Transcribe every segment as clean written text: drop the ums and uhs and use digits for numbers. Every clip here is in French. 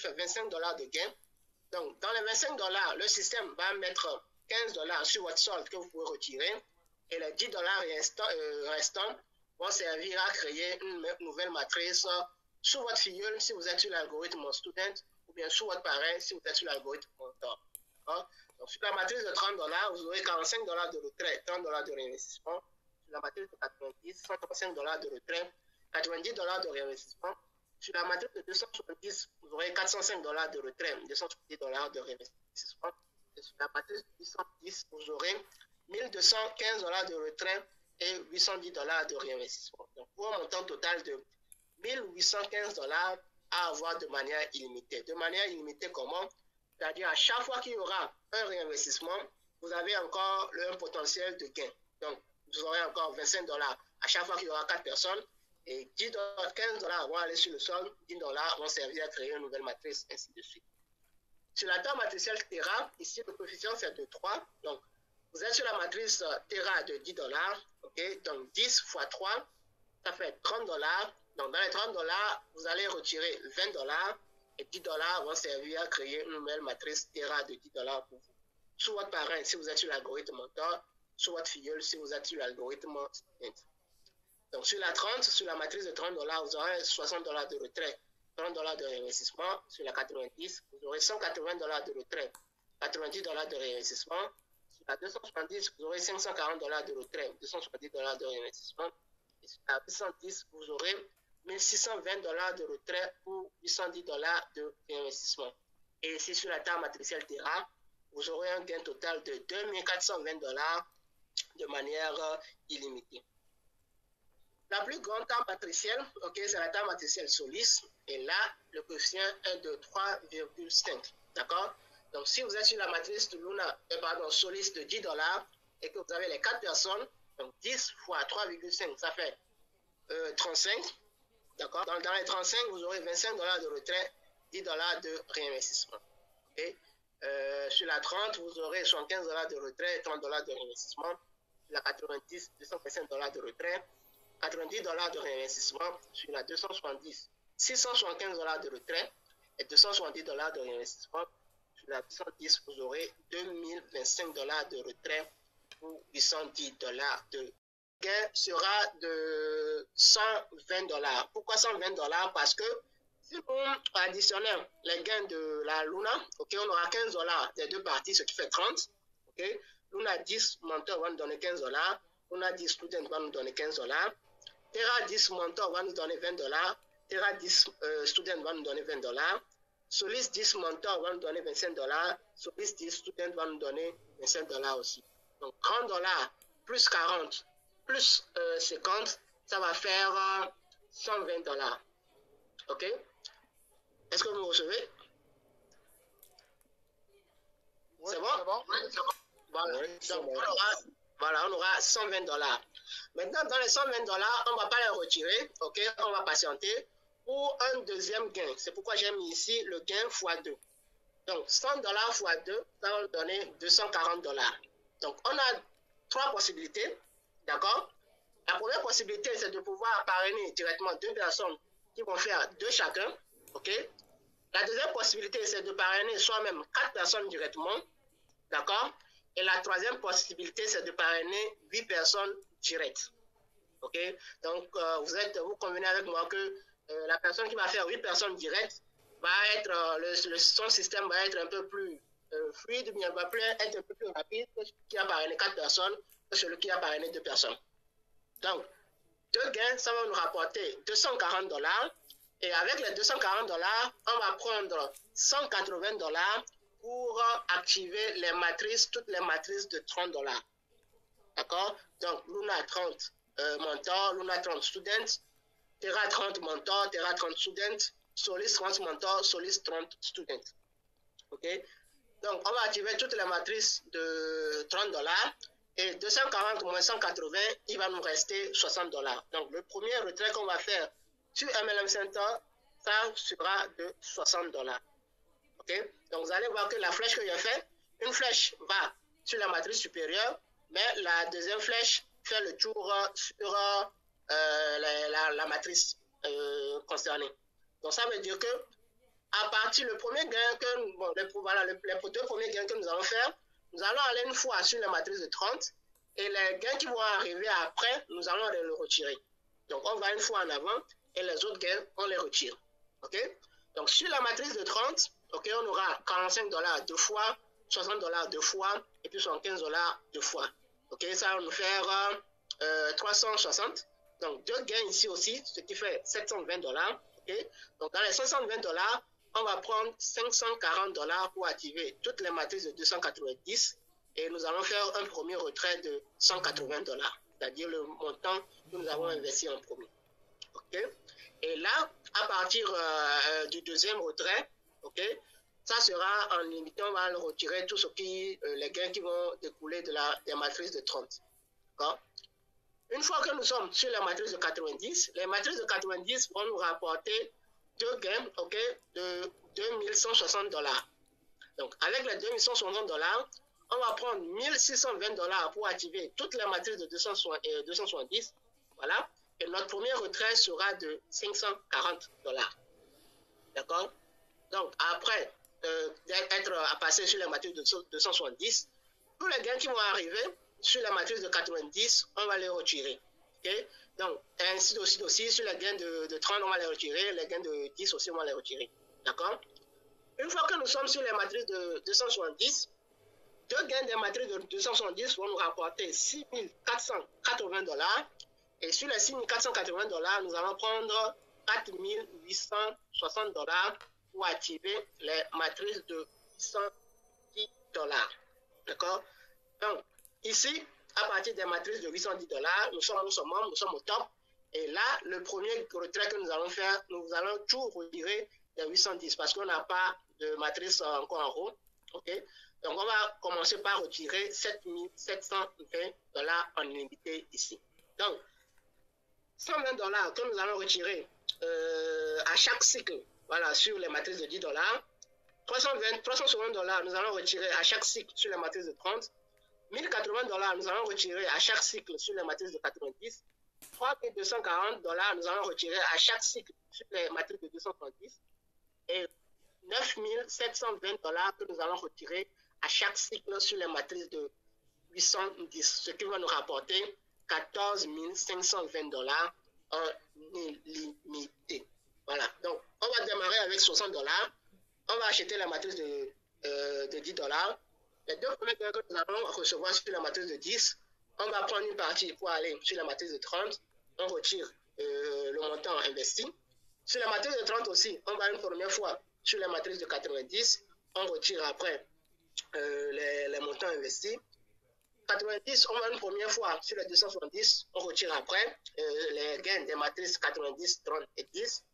fais 25 $ de gain. Donc, dans les 25 $, le système va mettre 15 $ sur votre solde que vous pouvez retirer et les 10 $ restants vont servir à créer une nouvelle matrice sous votre filleul si vous êtes sur l'algorithme student ou bien sous votre parrain si vous êtes sur l'algorithme mentor. Donc, sur la matrice de 30 $, vous aurez 45 $ de retrait, 30 $ de réinvestissement. Sur la matrice de 90, 135 $ de retrait, 90 $ de réinvestissement. Sur la matrice de 270, vous aurez 405 $ de retrait, 270 $ de réinvestissement. Et sur la matrice de 810, vous aurez 1215 $ de retrait et 810 $ de réinvestissement. Donc, pour un montant total de 1815 $ à avoir de manière illimitée. De manière illimitée, comment? C'est-à-dire, à chaque fois qu'il y aura un réinvestissement, vous avez encore un potentiel de gain. Donc, vous aurez encore 25 $ à chaque fois qu'il y aura 4 personnes. Et 10 $, 15 $ vont aller sur le sol, 10 $ vont servir à créer une nouvelle matrice, ainsi de suite. Sur la table matricielle Terra, ici, le coefficient, c'est de 3. Donc, vous êtes sur la matrice Terra de 10 $. Okay? Donc, 10 fois 3, ça fait 30 $. Donc, dans les 30 $, vous allez retirer 20 $ et 10 $ vont servir à créer une nouvelle matrice Terra de 10 $ pour vous. Sous votre parrain, si vous êtes sur l'algorithme mentor, sous votre filleul, si vous êtes sur l'algorithme student. Donc, sur la 30, sur la matrice de 30 $, vous aurez 60 $ de retrait, 30 $ de réinvestissement. Sur la 90, vous aurez 180 $ de retrait, 90 $ de réinvestissement. Sur la 270, vous aurez 540 $ de retrait, 270 $ de réinvestissement. Et sur la 810, vous aurez 1620 $ de retrait pour 810 $ de réinvestissement. Et ici, sur la table matricielle Terra, vous aurez un gain total de 2420 $ de manière illimitée. La plus grande table matricielle, c'est la table matricielle Solis. Et là, le coefficient est de 3,5. D'accord? Donc, si vous êtes sur la matrice de Solis de 10 $ et que vous avez les 4 personnes, donc 10 fois 3,5, ça fait 35. D'accord? Dans les 35, vous aurez 25 $ de retrait, 10 $ de réinvestissement. Okay? Sur la 30, vous aurez 75 $ de retrait et 30 $ de réinvestissement. Sur la 90, 225 $ de retrait, 90 $ de réinvestissement. Sur la 270, 675 $ de retrait et 270 $ de réinvestissement. Sur la 210, vous aurez 2025 $ de retrait pour 810 $ de gain sera de 120 $. Pourquoi 120 $? Parce que si on additionne les gains de la Luna, on aura 15 $ des deux parties, ce qui fait 30. Luna 10 mentor va nous donner 15 $. Luna 10 student va nous donner 15 $. Terra 10 mentor va nous donner 20 $. Terra 10 student va nous donner 20 $. Solis 10 mentor va nous donner 25 $. Solis 10 student va nous donner 25 $ aussi. Donc 30 $ plus 40 plus 50, ça va faire 120 $. OK? Est-ce que vous me recevez? Oui, c'est bon? C'est bon? Oui, c'est bon. Voilà. Oui, donc, on aura 120 $. Maintenant, dans les 120 $, on ne va pas les retirer. OK? On va patienter pour un deuxième gain. C'est pourquoi j'ai mis ici le gain x2. Donc, 100 $ x2, ça va nous donner 240 $. Donc, on a 3 possibilités. D'accord? La première possibilité, c'est de pouvoir parrainer directement 2 personnes qui vont faire 2 chacun. OK? La deuxième possibilité, c'est de parrainer soi-même 4 personnes directement. D'accord? Et la troisième possibilité, c'est de parrainer 8 personnes directes. OK? Donc, vous convenez avec moi que la personne qui va faire 8 personnes directes va être, son système va être un peu plus fluide, mais va être un peu plus rapide que celui qui a parrainé 4 personnes que celui qui a parrainé 2 personnes. Donc, 2 gains, ça va nous rapporter 240 $. Et avec les 240 $, on va prendre 180 $ pour activer les matrices, toutes les matrices de 30 $. D'accord? Donc, Luna 30 mentor, Luna 30 student, Terra 30 mentor, Terra 30 student, Solis 30 mentor, Solis 30 student. OK? Donc, on va activer toutes les matrices de 30 $. Et 240 moins 180, il va nous rester 60 $. Donc, le premier retrait qu'on va faire sur MLM Center, ça sera de 60 $. OK? Donc, vous allez voir que la flèche que j'ai faite, une flèche va sur la matrice supérieure, mais la deuxième flèche fait le tour sur la matrice concernée. Donc, ça veut dire que à partir partir, le premier gain que, bon, voilà, les deux premiers gains que nous allons faire, nous allons aller une fois sur la matrice de 30 et les gains qui vont arriver après, nous allons les retirer. Donc, on va une fois en avant et les autres gains, on les retire. OK? Donc, sur la matrice de 30, OK, on aura 45 $ deux fois, 60 $ deux fois et puis 75 $ deux fois. OK, ça va nous faire 360. Donc, deux gains ici aussi, ce qui fait 720 $. OK? Donc, dans les 520 $, on va prendre 540 $ pour activer toutes les matrices de 290 et nous allons faire un premier retrait de 180 $, c'est-à-dire le montant que nous avons investi en premier. OK? Et là, à partir du deuxième retrait, OK, ça sera en limitant, on va retirer tout ce qui, les gains qui vont découler de des matrices de 30. D'accord? Une fois que nous sommes sur la matrice de 90, les matrices de 90 vont nous rapporter deux gains, OK, de 2160 $. Donc, avec les 2160 $, on va prendre 1620 $ pour activer toutes les matrices de 270. Voilà. Et notre premier retrait sera de 540 $. D'accord? Donc, après à passer sur les matrices de 270, tous les gains qui vont arriver sur la matrice de 90, on va les retirer. Okay? Donc, ainsi aussi, sur les gains de 30, on va les retirer. Les gains de 10 aussi, on va les retirer. D'accord? Une fois que nous sommes sur les matrices de 270, deux gains des matrices de 270 vont nous rapporter 6 480 $. Et sur les 6 480 $, nous allons prendre 4 860 $ pour activer les matrices de 810 $. D'accord? Donc, ici, à partir des matrices de 810 $, nous sommes au top. Et là, le premier retrait que nous allons faire, nous allons tout retirer des 810 parce qu'on n'a pas de matrice encore en haut. OK? Donc, on va commencer par retirer 7 720 $ en illimité ici. Donc, 120 $ que nous allons retirer à chaque cycle, voilà, sur les matrices de 10 $. 360 $, nous allons retirer à chaque cycle sur les matrices de 30. 1080 $, nous allons retirer à chaque cycle sur les matrices de 90. 3240 $, nous allons retirer à chaque cycle sur les matrices de 270. Et 9720 $ que nous allons retirer à chaque cycle sur les matrices de 810, ce qui va nous rapporter 14 520 $ en illimité. Voilà, donc on va démarrer avec 60 $. On va acheter la matrice de 10 $. Les deux premiers gains que nous allons recevoir sur la matrice de 10, on va prendre une partie pour aller sur la matrice de 30. On retire le montant investi. Sur la matrice de 30 aussi, on va une première fois sur la matrice de 90. On retire après les montants investis. 90, on va une première fois sur les 270. On retire après les gains des matrices 90, 30 et 10.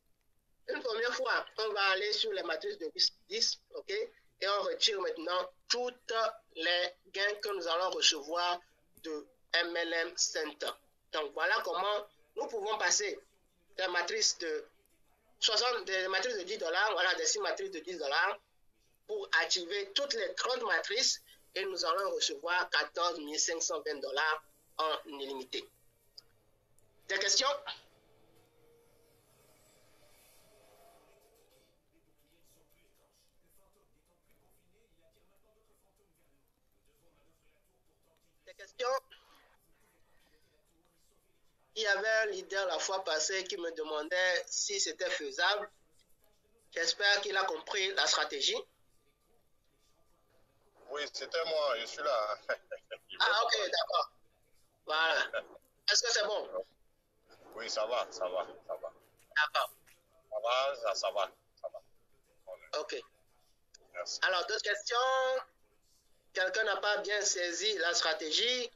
Une première fois, on va aller sur les matrices de 10, OK? Et on retire maintenant toutes les gains que nous allons recevoir de MLM Center. Donc, voilà comment nous pouvons passer des matrices de 60, des matrices de 10 $, voilà, des 6 matrices de 10 $, pour activer toutes les 30 matrices et nous allons recevoir 14 520 $ en illimité. Des questions? Des questions? Il y avait un leader la fois passée qui me demandait si c'était faisable. J'espère qu'il a compris la stratégie. Oui, c'était moi, je suis là. Ah, ok, d'accord. Voilà. Est-ce que c'est bon? Oui, ça va, ça va, ça va. D'accord. Ça va, ça va, ça va. Ok. Merci. Alors, d'autres questions? Quelqu'un n'a pas bien saisi la stratégie?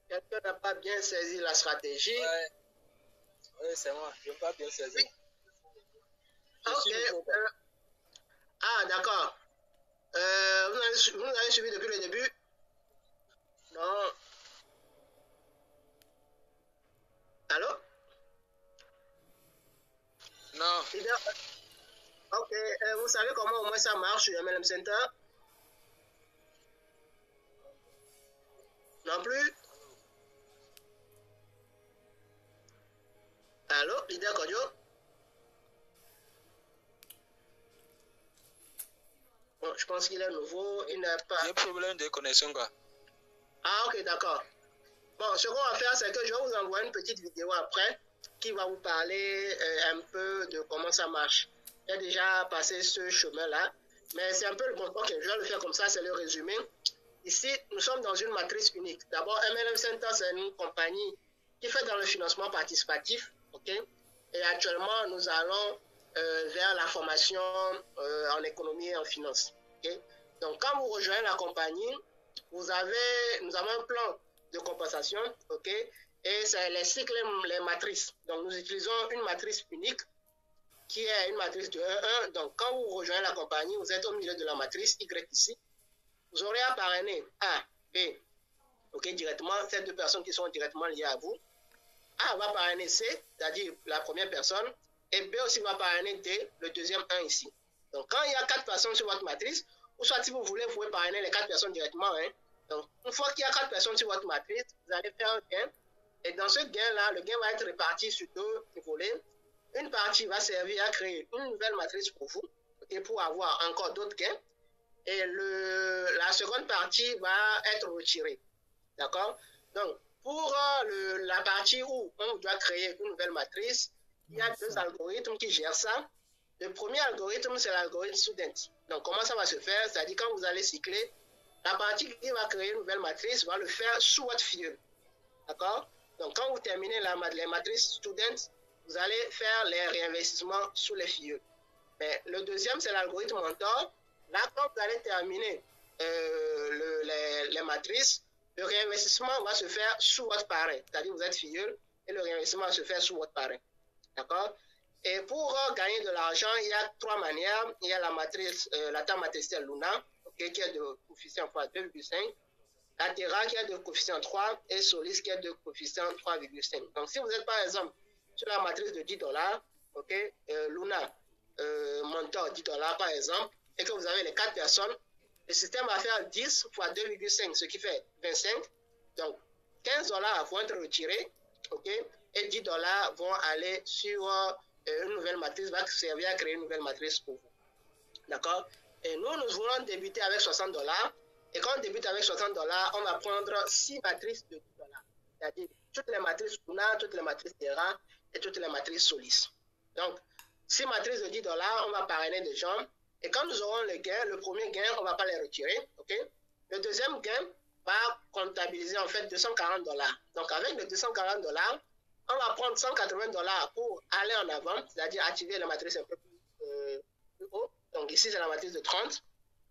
Quelqu'un n'a pas bien saisi la stratégie? Ouais. Oui, c'est moi. Je n'ai pas bien saisi. Oui. Ok. Ah, d'accord. Vous nous avez suivi depuis le début? Non. Allô? Non. Ok. Vous savez comment au moins ça marche sur MLM Center? Non plus? leader Kodio. Bon, je pense qu'il est nouveau, il n'a pas... J'ai un problème de connexion, quoi. Ah, ok, d'accord. Bon, ce qu'on va faire, c'est que je vais vous envoyer une petite vidéo après qui va vous parler un peu de comment ça marche. J'ai déjà passé ce chemin-là, mais c'est un peu le bon. Ok, je vais le faire comme ça, c'est le résumé. Ici, nous sommes dans une matrice unique. D'abord, MLM Center, c'est une compagnie qui fait dans le financement participatif. Ok, et actuellement, nous allons vers la formation en économie et en finance. Okay? Donc, quand vous rejoignez la compagnie, nous avons un plan de compensation, ok, et c'est les cycles, les matrices. Donc, nous utilisons une matrice unique qui est une matrice de 1-1. Donc, quand vous rejoignez la compagnie, vous êtes au milieu de la matrice Y ici. Vous aurez à parrainer A, B, ok, directement, ces deux personnes qui sont directement liées à vous. A va parrainer C, c'est-à-dire la première personne, et B aussi va parrainer D, le deuxième 1 ici. Donc, quand il y a 4 personnes sur votre matrice, ou soit si vous voulez, vous pouvez parrainer les 4 personnes directement. Hein. Donc, une fois qu'il y a 4 personnes sur votre matrice, vous allez faire un gain. Et dans ce gain-là, le gain va être réparti sur 2 volets. Une partie va servir à créer une nouvelle matrice pour vous, et pour avoir encore d'autres gains. Et la seconde partie va être retirée. D'accord? Donc, pour la partie où on doit créer une nouvelle matrice, il y a 2 algorithmes qui gèrent ça. Le premier algorithme, c'est l'algorithme student. Donc, comment ça va se faire? C'est-à-dire, quand vous allez cycler, la partie qui va créer une nouvelle matrice va le faire sous votre filleul. D'accord? Donc, quand vous terminez les matrices student, vous allez faire les réinvestissements sous les filleuls. Mais le deuxième, c'est l'algorithme mentor. Là, quand vous allez terminer les matrices, le réinvestissement va se faire sous votre parrain. C'est-à-dire, vous êtes filleul et le réinvestissement va se faire sous votre parrain. D'accord? Et pour gagner de l'argent, il y a 3 manières. Il y a la matrice, la taille matricielle Luna, okay, qui est de coefficient fois 2,5. La Terra qui est de coefficient 3 et Solis qui est de coefficient 3,5. Donc, si vous êtes par exemple sur la matrice de $10, ok, Luna, montant $10 par exemple, et que vous avez les 4 personnes, le système va faire 10 fois 2,5, ce qui fait 25. Donc, $15 vont être retirés, ok, et $10 vont aller sur une nouvelle matrice, va servir à créer une nouvelle matrice pour vous. D'accord? Et nous voulons débuter avec $60. Et quand on débute avec $60, on va prendre 6 matrices de $10. C'est-à-dire toutes les matrices Luna, toutes les matrices Terra et toutes les matrices Solis. Donc, 6 matrices de $10, on va parrainer des gens. Et quand nous aurons le gain, le premier gain, on ne va pas les retirer. Okay? Le deuxième gain va comptabiliser en fait $240. Donc, avec les $240, on va prendre $180 pour aller en avant, c'est-à-dire activer la matrice un peu plus haut. Donc, ici, c'est la matrice de 30.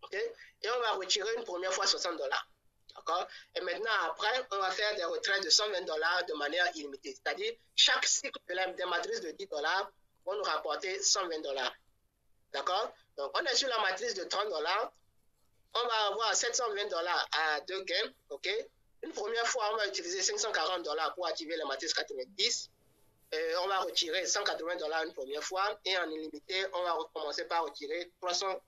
Okay? Et on va retirer une première fois $60. D'accord? Et maintenant, après, on va faire des retraits de $120 de manière illimitée. C'est-à-dire, chaque cycle des matrices de $10 va nous rapporter $120. D'accord? Donc, on est sur la matrice de $30. On va avoir $720 à 2 gains. OK? Une première fois, on va utiliser $540 pour activer la matrice 90. On va retirer $180 une première fois. Et en illimité, on va recommencer par retirer $360.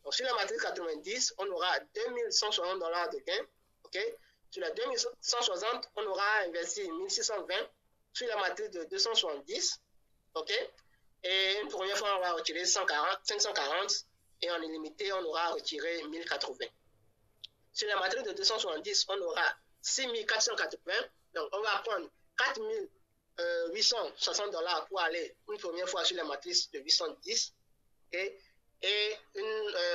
Donc, sur la matrice 90, on aura $2160 de gains. Okay? Sur la 2160, on aura investi 1620 sur la matrice de 270. Okay? Et une première fois, on va retirer 540. Et en illimité, on aura retiré 1080. Sur la matrice de 270, on aura 6480. Donc, on va prendre $4860 pour aller une première fois sur la matrice de 810. Okay? Et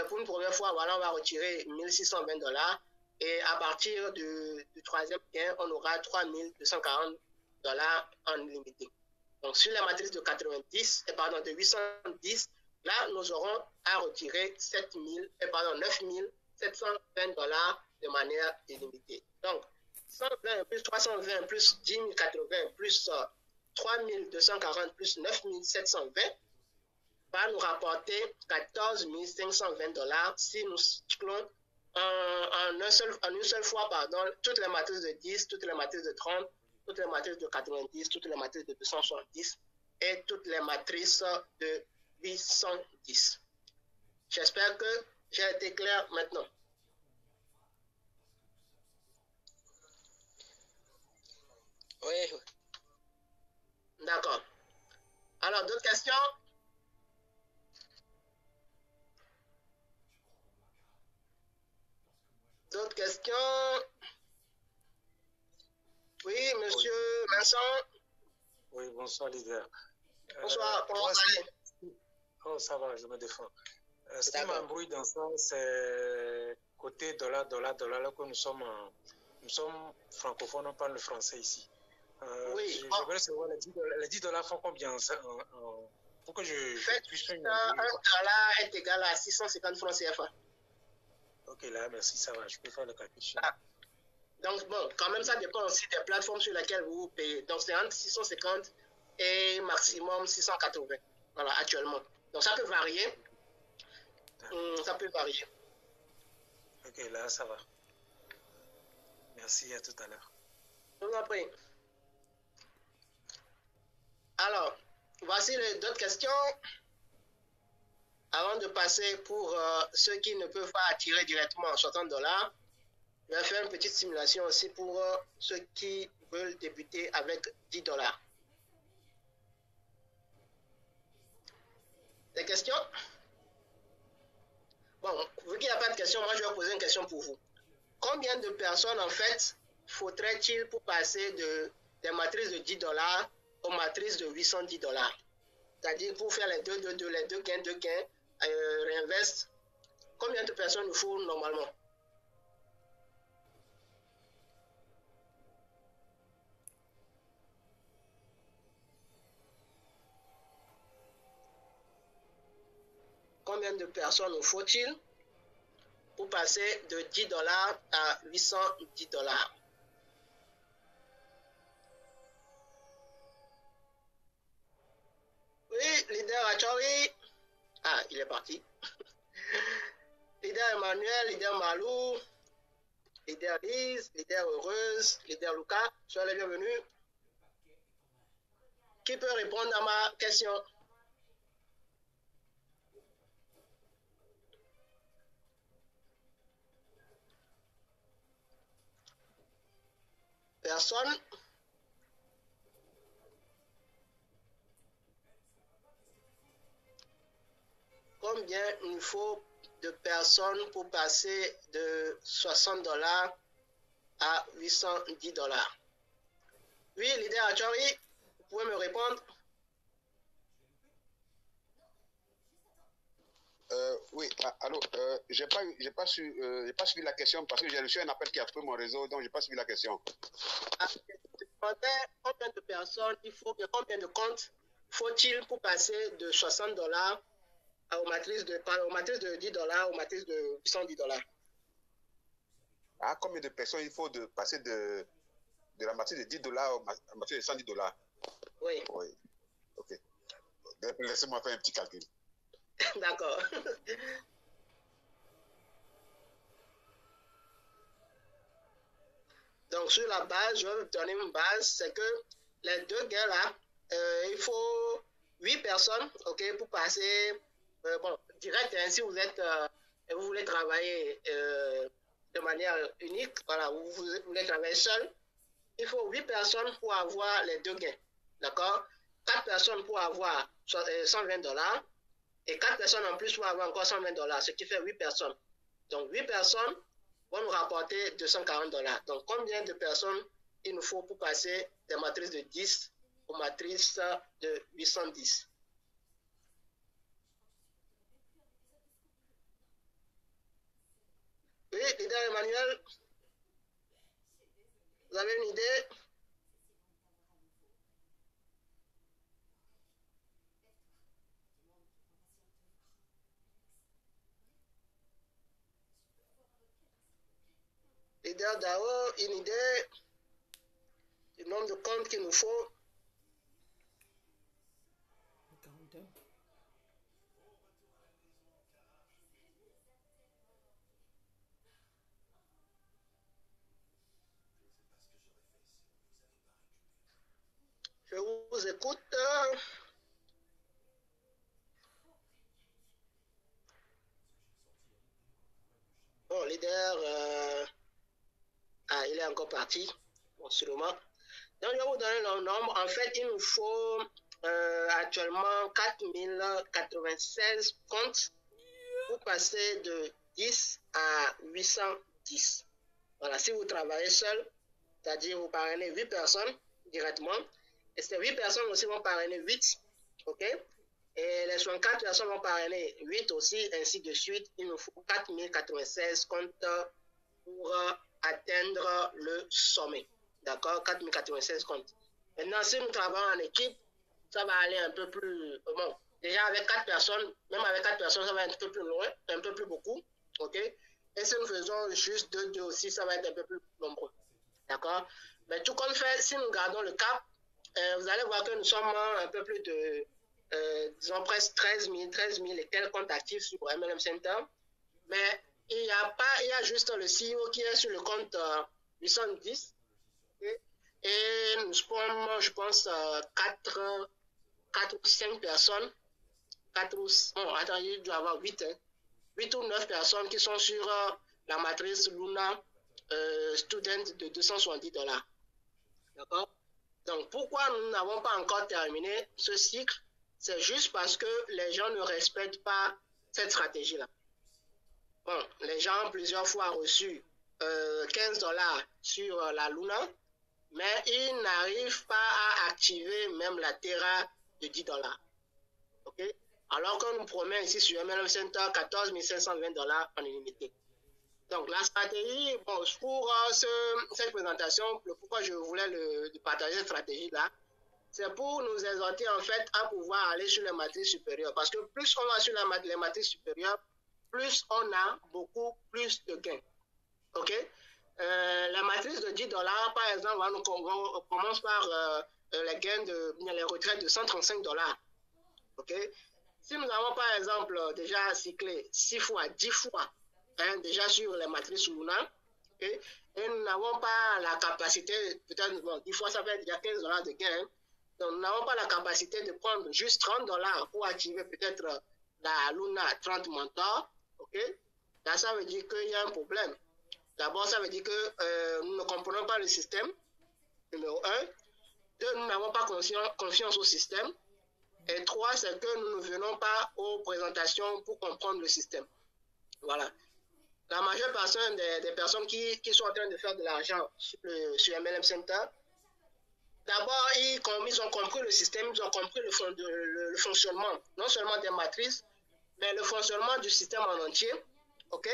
pour une première fois, voilà, on va retirer $1620. Et à partir du troisième gain, on aura $3240 en illimité. Donc, sur la matrice de 810, là, nous aurons à retirer $9720 de manière illimitée. Donc, 120 plus 320 plus 10 080 plus 3240 plus 9720 va nous rapporter $14 520 si nous cyclons en une seule fois, toutes les matrices de 10, toutes les matrices de 30, toutes les matrices de 90, toutes les matrices de 270 et toutes les matrices de 810. J'espère que j'ai été clair maintenant. Oui. D'accord. questions? D'autres questions? Oui, monsieur Vincent. Oui, bonsoir, leader. Bonsoir, comment vous allez? Oh, ça va, je me défends. Ce qui m'embrouille dans ça, c'est côté dollar, là que nous sommes francophones, on parle le français ici. Oui. Je voudrais savoir, les 10 dollars font combien pour que je puisse... $1 est égal à 650 francs CFA. Ok, là, merci, ça va, je peux faire le calcul. Donc, bon, quand même, ça dépend aussi des plateformes sur lesquelles vous payez. Donc, c'est entre 650 et maximum 680, voilà, actuellement. Donc, ça peut varier. Ça peut varier. Ok, là, ça va. Merci, à tout à l'heure. Je vous en prie. Alors, voici les d'autres questions. Avant de passer pour ceux qui ne peuvent pas attirer directement $60, je vais faire une petite simulation aussi pour ceux qui veulent débuter avec $10. Des questions? Bon, vu qu'il n'y a pas de questions, moi je vais poser une question pour vous. Combien de personnes, en fait, faudrait-il pour passer des matrices de $10 aux matrices de $810? C'est-à-dire pour faire les deux gains, réinvest, combien de personnes il faut normalement? Combien de personnes nous faut-il pour passer de $10 à $810? Oui, leader Achori. Ah, il est parti. Leader Emmanuel, leader Malou, leader Lise, leader Heureuse, leader Lucas, soyez les bienvenus. Qui peut répondre à ma question? Personne? Combien il faut de personnes pour passer de $60 à $810? Oui, leader Achori, vous pouvez me répondre? Oui, allô, j'ai pas suivi la question parce que j'ai reçu un appel qui a pris mon réseau, donc j'ai pas suivi la question. Combien de personnes combien de comptes faut-il pour passer de $60 aux matrices de $10 aux matrices de $810? Ah, combien de personnes il faut de passer de la matrice de $10 à la matrice de $110? Oui. Oui, ok. Laissez-moi faire un petit calcul. D'accord. Donc, sur la base, je vais vous donner une base, c'est que les deux gains là, il faut 8 personnes, ok, pour passer, bon, direct, hein, si vous êtes, vous voulez travailler de manière unique, voilà, vous voulez travailler seul, il faut 8 personnes pour avoir les deux gains, d'accord? 4 personnes pour avoir $120 et 4 personnes en plus pour avoir encore $120, ce qui fait 8 personnes. Donc, 8 personnes vont nous rapporter $240. Donc, combien de personnes il nous faut pour passer des matrices de 10 aux matrices de 810? Oui, leader Emmanuel, vous avez une idée? Leader Dao, une idée du nombre de comptes qu'il nous faut? Je vous écoute. Bon, leader, il est encore parti, bon, sûrement. Donc, je vais vous donner le nombre. En fait, il nous faut actuellement 4096 comptes pour passer de 10 à 810. Voilà, si vous travaillez seul, c'est-à-dire vous parrainez 8 personnes directement, et ces 8 personnes aussi vont parrainer 8, ok? Et les 64 personnes vont parrainer 8 aussi, ainsi de suite. Il nous faut 4096 comptes pour atteindre le sommet. D'accord? 4096 comptes. Maintenant, si nous travaillons en équipe, ça va aller un peu plus... Bon, déjà avec 4 personnes, même avec 4 personnes, ça va être un peu plus loin, un peu plus beaucoup. OK? Et si nous faisons juste 2 aussi, ça va être un peu plus nombreux. D'accord? Mais tout compte fait, si nous gardons le cap, vous allez voir que nous sommes un peu plus de, disons presque 13 000 et quelques comptes actifs sur MLM Center. Mais il y a juste le CEO qui est sur le compte 810. Okay? Et nous sommes, je pense, 4 ou 5 personnes. 4 ou... Bon, attends, il doit y avoir 8. 8 ou 9 personnes qui sont sur la matrice Luna Student de $270. D'accord? Donc, pourquoi nous n'avons pas encore terminé ce cycle? C'est juste parce que les gens ne respectent pas cette stratégie-là. Bon, les gens ont plusieurs fois reçu $15 sur la Luna, mais ils n'arrivent pas à activer même la Terra de $10. OK? Alors qu'on nous promet ici sur MLM Center $14 520 en illimité. Donc, la stratégie, bon, pour cette présentation, pourquoi je voulais partager cette stratégie-là, c'est pour nous exhorter en fait à pouvoir aller sur les matrices supérieures. Parce que plus on va sur les matrices supérieures, plus on a beaucoup plus de gains. OK? La matrice de $10, par exemple, on commence par les gains les retraites de $135. OK? Si nous avons par exemple déjà cyclé 6 fois, 10 fois, déjà sur les matrices Luna, okay, et nous n'avons pas la capacité, peut-être, bon, 10 fois ça fait déjà $15 de gain, donc nous n'avons pas la capacité de prendre juste $30 pour activer peut-être la Luna 30 Mentor, ok? Là, ça veut dire qu'il y a un problème. D'abord, ça veut dire que nous ne comprenons pas le système, numéro 1. 2, nous n'avons pas confiance au système. Et 3, c'est que nous ne venons pas aux présentations pour comprendre le système. Voilà. La majeure partie des personnes qui sont en train de faire de l'argent sur MLM Center, d'abord, ils ont compris le système, ils ont compris le fonctionnement, non seulement des matrices, mais le fonctionnement du système en entier. OK?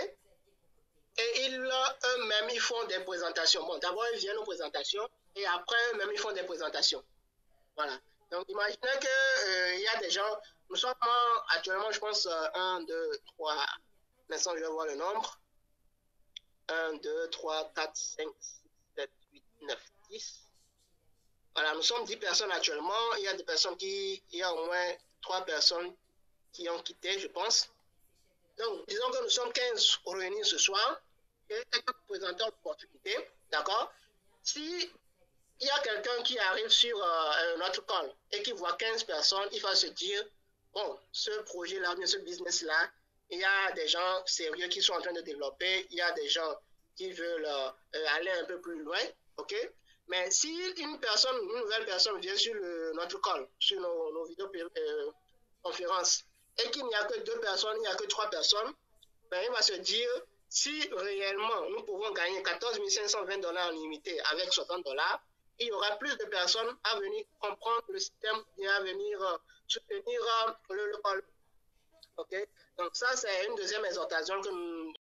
Et eux-mêmes, ils font des présentations. Bon, d'abord, ils viennent aux présentations et après, eux-mêmes, ils font des présentations. Voilà. Donc, imaginez qu'il y a des gens, nous sommes actuellement, je pense, 1, 2, 3, maintenant, je vais voir le nombre. 1, 2, 3, 4, 5, 6, 7, 8, 9, 10. Voilà, nous sommes 10 personnes actuellement. Il y a des personnes il y a au moins 3 personnes qui ont quitté, je pense. Donc, disons que nous sommes 15 réunis ce soir et nous présentons l'opportunité, d'accord? Si il y a quelqu'un qui arrive sur notre call et qui voit 15 personnes, il va se dire, bon, ce projet-là, ce business-là, il y a des gens sérieux qui sont en train de développer, il y a des gens qui veulent aller un peu plus loin, ok? Mais si une nouvelle personne vient sur notre call, sur nos vidéoconférences, et qu'il n'y a que 2 personnes, il n'y a que 3 personnes, ben il va se dire, si réellement nous pouvons gagner $14 520 en limité avec $60, il y aura plus de personnes à venir comprendre le système et à venir soutenir le call. Ok? Donc ça, c'est une deuxième exhortation que nous